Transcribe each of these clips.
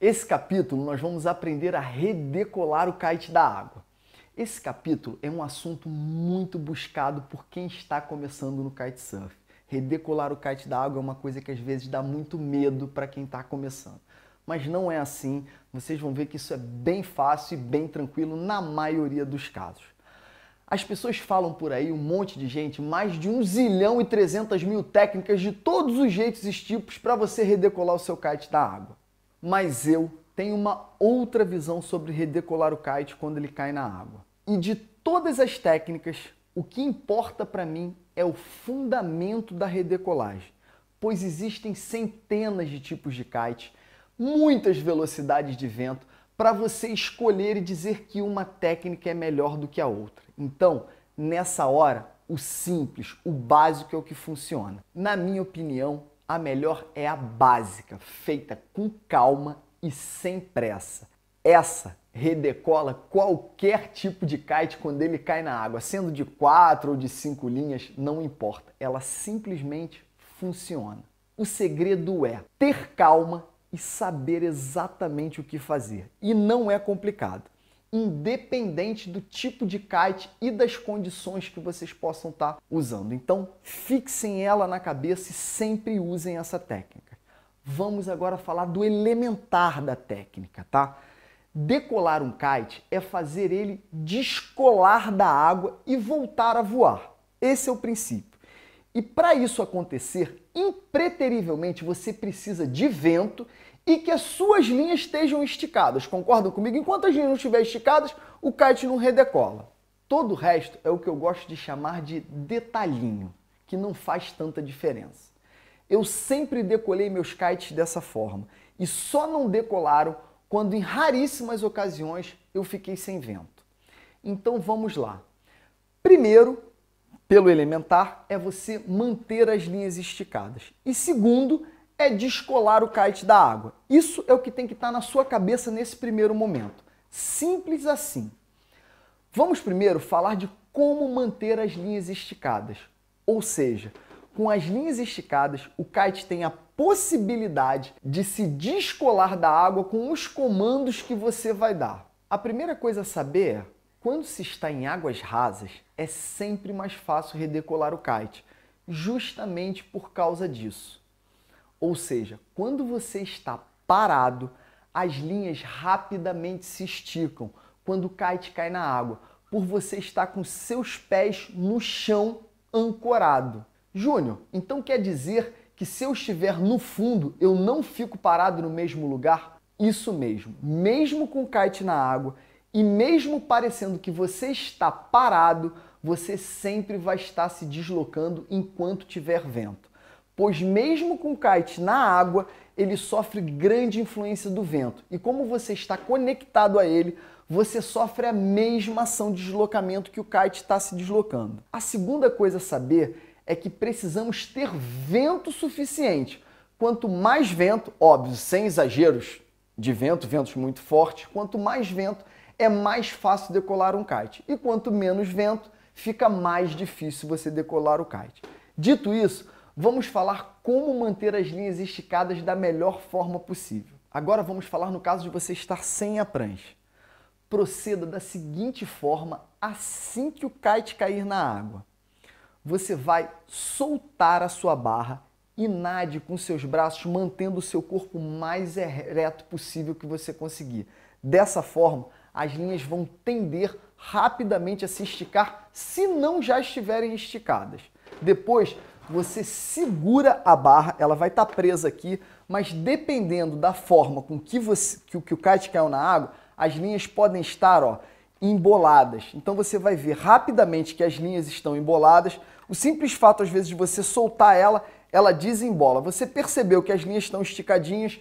Esse capítulo nós vamos aprender a redecolar o kite da água. Esse capítulo é um assunto muito buscado por quem está começando no kitesurf. Redecolar o kite da água é uma coisa que às vezes dá muito medo para quem está começando. Mas não é assim, vocês vão ver que isso é bem fácil e bem tranquilo na maioria dos casos. As pessoas falam por aí, um monte de gente, mais de 1.300.000 técnicas de todos os jeitos e tipos para você redecolar o seu kite da água. Mas eu tenho uma outra visão sobre redecolar o kite quando ele cai na água. E de todas as técnicas, o que importa para mim é o fundamento da redecolagem, pois existem centenas de tipos de kite, muitas velocidades de vento, para você escolher e dizer que uma técnica é melhor do que a outra. Então, nessa hora, o simples, o básico é o que funciona. Na minha opinião, a melhor é a básica, feita com calma e sem pressa. Essa redecola qualquer tipo de kite quando ele cai na água, sendo de 4 ou de 5 linhas, não importa. Ela simplesmente funciona. O segredo é ter calma e saber exatamente o que fazer. E não é complicado, independente do tipo de kite e das condições que vocês possam estar usando. Então, fixem ela na cabeça e sempre usem essa técnica. Vamos agora falar do elementar da técnica, tá? Decolar um kite é fazer ele descolar da água e voltar a voar. Esse é o princípio. E para isso acontecer, impreterivelmente você precisa de vento e que as suas linhas estejam esticadas. Concordam comigo? Enquanto as linhas não estiverem esticadas, o kite não redecola. Todo o resto é o que eu gosto de chamar de detalhinho, que não faz tanta diferença. Eu sempre decolei meus kites dessa forma e só não decolaram quando em raríssimas ocasiões eu fiquei sem vento. Então vamos lá. Primeiro, pelo elementar, é você manter as linhas esticadas. E segundo, é descolar o kite da água. Isso é o que tem que estar na sua cabeça nesse primeiro momento. Simples assim. Vamos primeiro falar de como manter as linhas esticadas. Ou seja, com as linhas esticadas, o kite tem a possibilidade de se descolar da água com os comandos que você vai dar. A primeira coisa a saber é, quando se está em águas rasas, é sempre mais fácil redecolar o kite, justamente por causa disso. Ou seja, quando você está parado, as linhas rapidamente se esticam quando o kite cai na água, por você estar com seus pés no chão ancorado. Júnior, então quer dizer que se eu estiver no fundo, eu não fico parado no mesmo lugar? Isso mesmo, mesmo com o kite na água e mesmo parecendo que você está parado, você sempre vai estar se deslocando enquanto tiver vento. Pois mesmo com o kite na água, ele sofre grande influência do vento. E como você está conectado a ele, você sofre a mesma ação de deslocamento que o kite está se deslocando. A segunda coisa a saber é que precisamos ter vento suficiente. Quanto mais vento, óbvio, sem exageros de vento, ventos muito fortes, quanto mais vento, é mais fácil decolar um kite. E quanto menos vento, fica mais difícil você decolar o kite. Dito isso, vamos falar como manter as linhas esticadas da melhor forma possível. Agora vamos falar no caso de você estar sem a prancha. Proceda da seguinte forma assim que o kite cair na água. Você vai soltar a sua barra e nade com seus braços, mantendo o seu corpo mais ereto possível que você conseguir. Dessa forma, as linhas vão tender rapidamente a se esticar, se não já estiverem esticadas. Depois, você segura a barra, ela vai estar presa aqui, mas dependendo da forma com que o kite caiu na água, as linhas podem estar emboladas. Então você vai ver rapidamente que as linhas estão emboladas. O simples fato, às vezes, de você soltar ela desembola. Você percebeu que as linhas estão esticadinhas,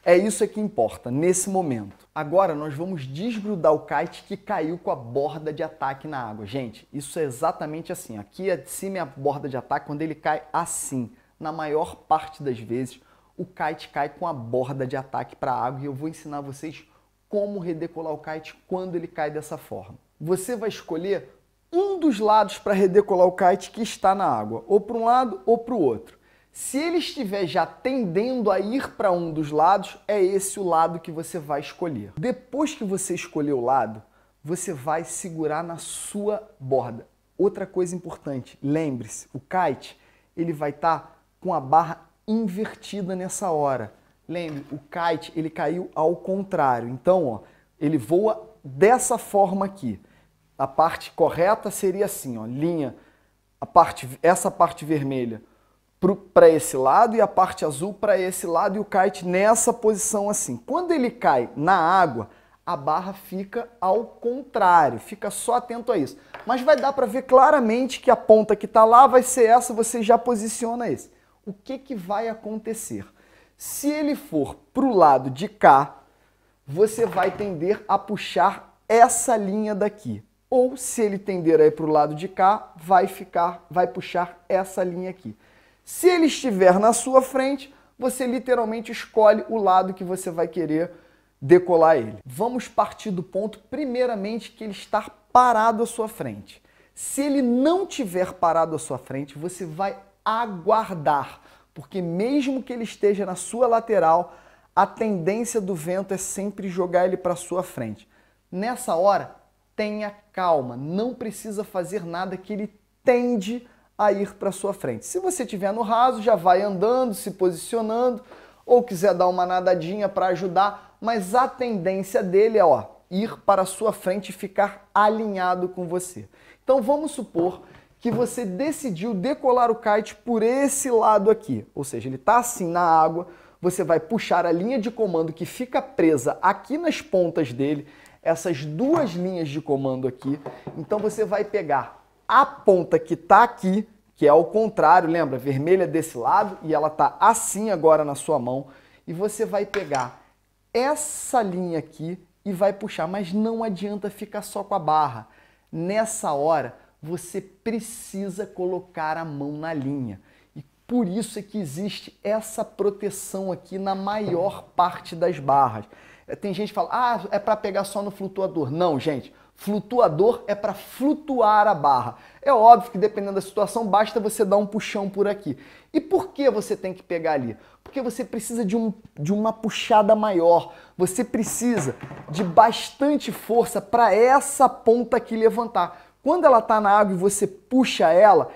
é isso que importa nesse momento. Agora nós vamos desgrudar o kite que caiu com a borda de ataque na água. Gente, isso é exatamente assim. Aqui de cima é a borda de ataque, quando ele cai assim. Na maior parte das vezes, o kite cai com a borda de ataque para a água e eu vou ensinar vocês como redecolar o kite quando ele cai dessa forma. Você vai escolher um dos lados para redecolar o kite que está na água, ou para um lado ou para o outro. Se ele estiver já tendendo a ir para um dos lados, é esse o lado que você vai escolher. Depois que você escolher o lado, você vai segurar na sua borda. Outra coisa importante, lembre-se, o kite ele vai estar com a barra invertida nessa hora. Lembre, o kite ele caiu ao contrário. Então, ó, ele voa dessa forma aqui. A parte correta seria assim, ó, linha, essa parte vermelha para esse lado e a parte azul para esse lado e o kite nessa posição assim. Quando ele cai na água, a barra fica ao contrário, fica só atento a isso. Mas vai dar para ver claramente que a ponta que está lá vai ser essa, você já posiciona esse. O que vai acontecer? Se ele for para o lado de cá, você vai tender a puxar essa linha daqui. Ou se ele tender a ir para o lado de cá, vai puxar essa linha aqui. Se ele estiver na sua frente, você literalmente escolhe o lado que você vai querer decolar ele. Vamos partir do ponto, primeiramente, que ele está parado à sua frente. Se ele não tiver parado à sua frente, você vai aguardar, porque mesmo que ele esteja na sua lateral, a tendência do vento é sempre jogar ele para a sua frente. Nessa hora, tenha calma, não precisa fazer nada que ele tende a ir para a sua frente. Se você estiver no raso, já vai andando, se posicionando, ou quiser dar uma nadadinha para ajudar, mas a tendência dele é ir para a sua frente e ficar alinhado com você. Então vamos supor que você decidiu decolar o kite por esse lado aqui, ou seja, ele está assim na água, você vai puxar a linha de comando que fica presa aqui nas pontas dele, essas duas linhas de comando aqui, então você vai pegar a ponta que está aqui, que é ao contrário, lembra? Vermelha desse lado e ela está assim agora na sua mão, e você vai pegar essa linha aqui e vai puxar, mas não adianta ficar só com a barra. Nessa hora, você precisa colocar a mão na linha. E por isso é que existe essa proteção aqui na maior parte das barras. Tem gente que fala, é para pegar só no flutuador. Não, gente, flutuador é para flutuar a barra. É óbvio que dependendo da situação, basta você dar um puxão por aqui. E por que você tem que pegar ali? Porque você precisa de uma puxada maior. Você precisa de bastante força para essa ponta aqui levantar. Quando ela está na água e você puxa ela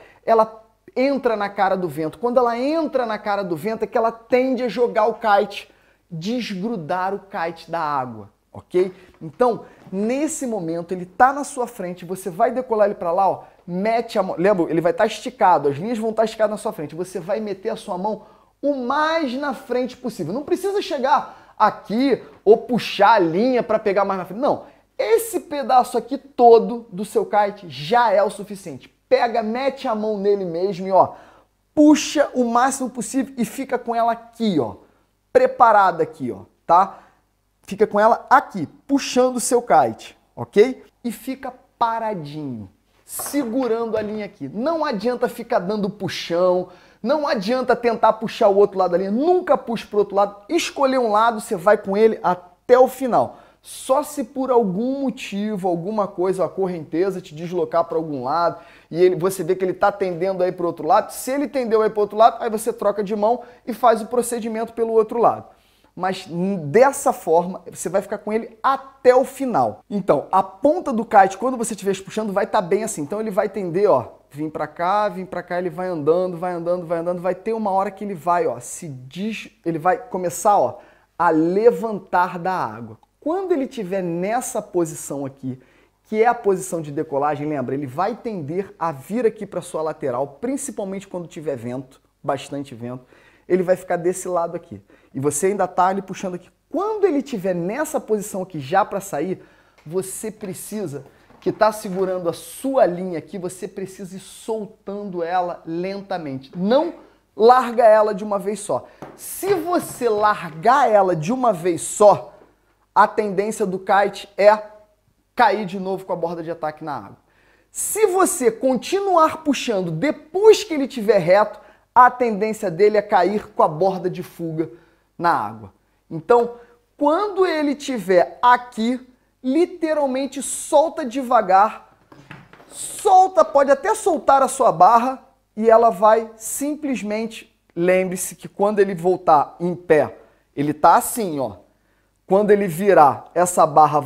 entra na cara do vento. Quando ela entra na cara do vento é que ela tende a jogar o kite, desgrudar o kite da água, ok? Então, nesse momento, ele está na sua frente, você vai decolar ele para lá, mete a mão, lembra, ele vai estar esticado, as linhas vão estar esticadas na sua frente, você vai meter a sua mão o mais na frente possível. Não precisa chegar aqui ou puxar a linha para pegar mais na frente, não. Esse pedaço aqui todo do seu kite já é o suficiente. Pega, mete a mão nele mesmo e puxa o máximo possível e fica com ela aqui, preparada aqui, tá? Fica com ela aqui, puxando o seu kite, ok? E fica paradinho, segurando a linha aqui. Não adianta ficar dando puxão, não adianta tentar puxar o outro lado da linha, nunca puxe para o outro lado. Escolher um lado, você vai com ele até o final. Só se por algum motivo, alguma coisa, a correnteza te deslocar para algum lado e você vê que ele está tendendo aí para o outro lado, se ele tendeu aí para o outro lado, aí você troca de mão e faz o procedimento pelo outro lado. Mas dessa forma, você vai ficar com ele até o final. Então, a ponta do kite, quando você estiver puxando, vai estar bem assim. Então ele vai tender, vir para cá, ele vai andando, vai ter uma hora que ele vai, ele vai começar, a levantar da água. Quando ele estiver nessa posição aqui, que é a posição de decolagem, lembra, ele vai tender a vir aqui para sua lateral, principalmente quando tiver vento, bastante vento, ele vai ficar desse lado aqui. E você ainda está ali puxando aqui. Quando ele estiver nessa posição aqui já para sair, você precisa, que está segurando a sua linha aqui, você precisa ir soltando ela lentamente. Não larga ela de uma vez só. Se você largar ela de uma vez só, a tendência do kite é cair de novo com a borda de ataque na água. Se você continuar puxando depois que ele estiver reto, a tendência dele é cair com a borda de fuga na água. Então, quando ele estiver aqui, literalmente solta devagar, solta, pode até soltar a sua barra e ela vai simplesmente lembre-se que quando ele voltar em pé, ele tá assim, ó. Quando ele virar, essa barra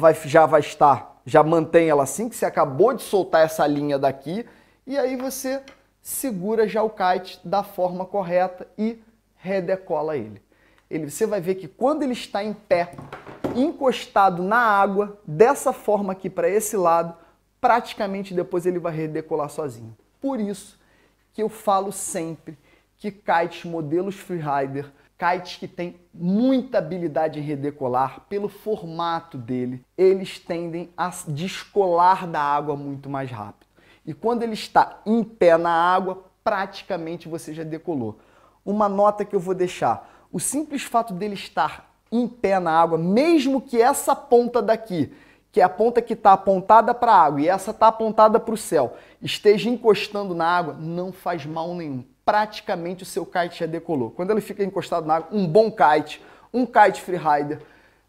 já mantém ela assim, que você acabou de soltar essa linha daqui, e aí você segura já o kite da forma correta e redecola ele. Você vai ver que quando ele está em pé, encostado na água, dessa forma aqui para esse lado, praticamente depois ele vai redecolar sozinho. Por isso que eu falo sempre que kites modelos freerider, kites que têm muita habilidade em redecolar, pelo formato dele, eles tendem a descolar da água muito mais rápido. E quando ele está em pé na água, praticamente você já decolou. Uma nota que eu vou deixar: o simples fato dele estar em pé na água, mesmo que essa ponta daqui, que é a ponta que está apontada para a água e essa está apontada para o céu, esteja encostando na água, não faz mal nenhum. Praticamente o seu kite já decolou. Quando ele fica encostado na água, um bom kite, um kite freerider,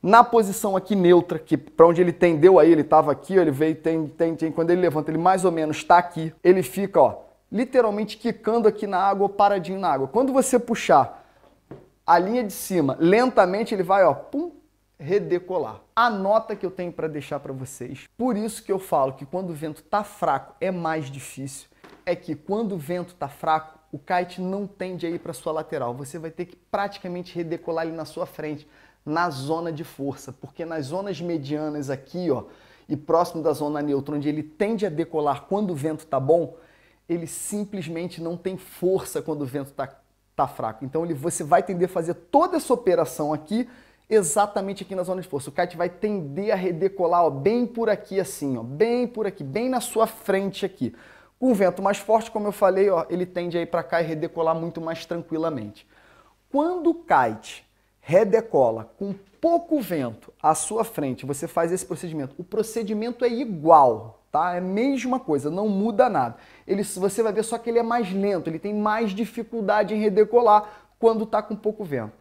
na posição aqui neutra, que para onde ele tendeu aí, ele estava aqui, ó, ele veio, quando ele levanta, ele mais ou menos está aqui, ele fica, ó, literalmente quicando aqui na água ou paradinho na água. Quando você puxar a linha de cima, lentamente ele vai, ó, pum, redecolar. A nota que eu tenho para deixar para vocês, por isso que eu falo que quando o vento tá fraco é mais difícil, é que quando o vento tá fraco, o kite não tende a ir para sua lateral. Você vai ter que praticamente redecolar ele na sua frente, na zona de força, porque nas zonas medianas aqui, ó, e próximo da zona neutra, onde ele tende a decolar quando o vento tá bom, ele simplesmente não tem força quando o vento tá fraco. Então você vai tender a fazer toda essa operação aqui, exatamente aqui na zona de força. O kite vai tender a redecolar, ó, bem por aqui assim, ó, bem por aqui, bem na sua frente aqui. Com o vento mais forte, como eu falei, ó, ele tende a ir para cá e redecolar muito mais tranquilamente. Quando o kite redecola com pouco vento à sua frente, você faz esse procedimento. O procedimento é igual, tá? É a mesma coisa, não muda nada. Você vai ver só que ele é mais lento, ele tem mais dificuldade em redecolar quando está com pouco vento.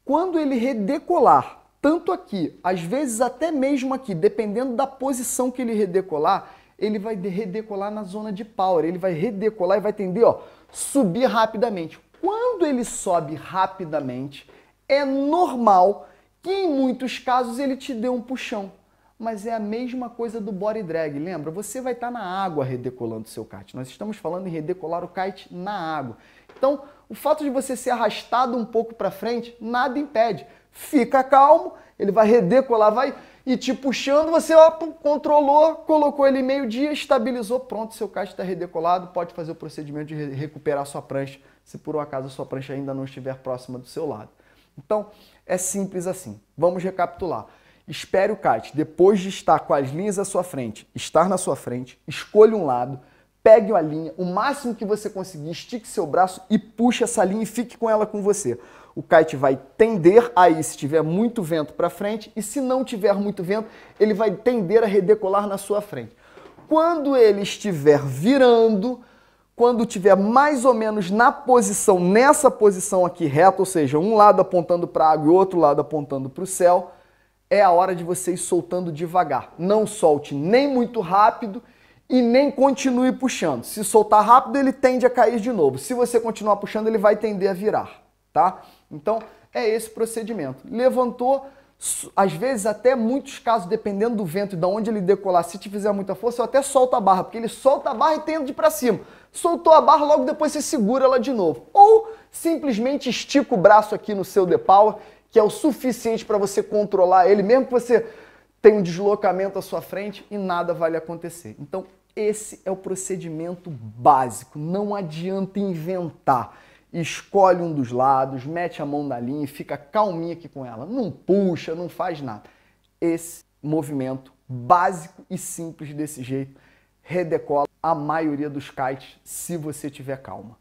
Quando ele redecolar, tanto aqui, às vezes até mesmo aqui, dependendo da posição que ele redecolar, ele vai redecolar na zona de power, ele vai redecolar e vai tender, ó, subir rapidamente. Quando ele sobe rapidamente, é normal que em muitos casos ele te dê um puxão. Mas é a mesma coisa do body drag, lembra? Você vai estar na água redecolando o seu kite. Nós estamos falando em redecolar o kite na água. Então, o fato de você ser arrastado um pouco para frente, nada impede. Fica calmo, ele vai redecolar, vai e te puxando, você ó, controlou, colocou ele meio-dia, estabilizou, pronto, seu kite está redecolado, pode fazer o procedimento de recuperar sua prancha, se por um acaso a sua prancha ainda não estiver próxima do seu lado. Então, é simples assim. Vamos recapitular. Espere o kite, depois de estar com as linhas à sua frente, estar na sua frente, escolha um lado, pegue a linha, o máximo que você conseguir, estique seu braço e puxe essa linha e fique com ela com você. O kite vai tender a ir se tiver muito vento para frente e se não tiver muito vento, ele vai tender a redecolar na sua frente. Quando ele estiver virando, quando estiver mais ou menos na posição, nessa posição aqui reta, ou seja, um lado apontando para a água e o outro lado apontando para o céu, é a hora de você ir soltando devagar. Não solte nem muito rápido e nem continue puxando. Se soltar rápido, ele tende a cair de novo. Se você continuar puxando, ele vai tender a virar, tá? Então, é esse procedimento. Levantou, às vezes até muitos casos, dependendo do vento e de onde ele decolar, se te fizer muita força, eu até solto a barra, porque ele solta a barra e tende para cima. Soltou a barra, logo depois você segura ela de novo. Ou simplesmente estica o braço aqui no seu depower, que é o suficiente para você controlar ele, mesmo que você tenha um deslocamento à sua frente e nada vai lhe acontecer. Então, esse é o procedimento básico. Não adianta inventar. Escolhe um dos lados, mete a mão na linha e fica calminha aqui com ela. Não puxa, não faz nada. Esse movimento básico e simples desse jeito redecola a maioria dos kites se você tiver calma.